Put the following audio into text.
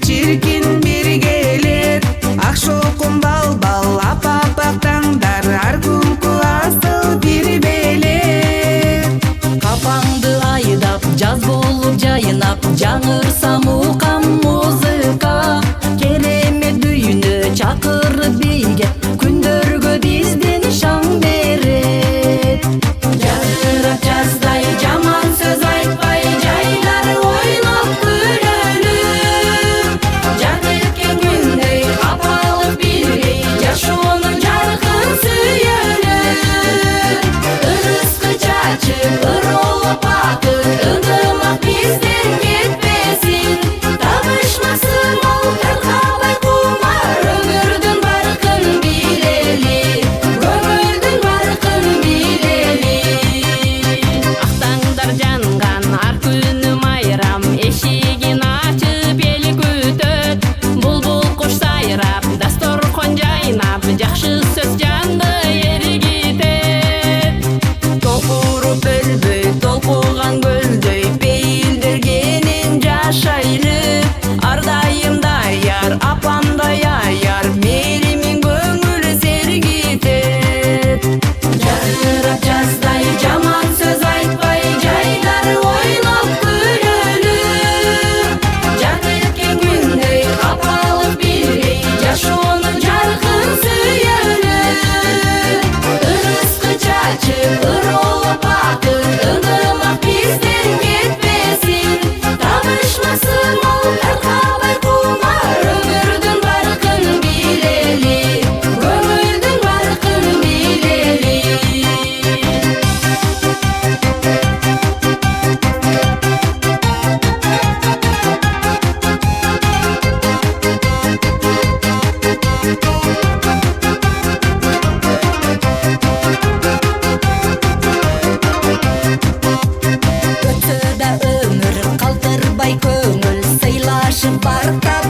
чиркин бери келет. Ак шолкун бал апа-апактаңдар, ар күнкү асыл бир белет. Капаңды айдап, жаз болуп жайынап, жаңырса мукам музыка. Керемет дүйнө чакырып бийге, күндөргө бизден шаң берет. Жазырап жаздай жаман сөз айтпай, жайлар ойноп күлөлү. Жат эткен күндөй капалып биргей, жашоонун жаркын сүйөлү. Ырыскы чачып ыролуп акыт, ынтымак бизден кетпесин. Табышмасын ол таркабай кумар, өмүрдүн баркын билели, көңүлдүн баркын билели. Ақтаңдар жанган ар күнүм айрам, эшигин ачып эл күтөт. Булбул куш сайрап, дасторкон жайнап, жакшы сөз жанды эргитет. Толкуруп өлбөй, толкуган көлдөй, пейилдергенин жашайлы. Ар дайым даяр, апамдай аяр, мээримин көңүлү сергитет. Жазырап жаздай жаман сөз айтпай, жайлар ойноп күлөлү. Жат эткен күндөй капалып биргей, жашоонун жаркын сүйөлү. Ырыскы чачып ыролуп акыт, ынтымак бизден кетпесин. Табышмасын ол таркабай кумар, өмүрдүн баркын билели, көңүлдүн баркын билели. Өтсө да өмүр калтырбай көңүл, сыйлашып бартап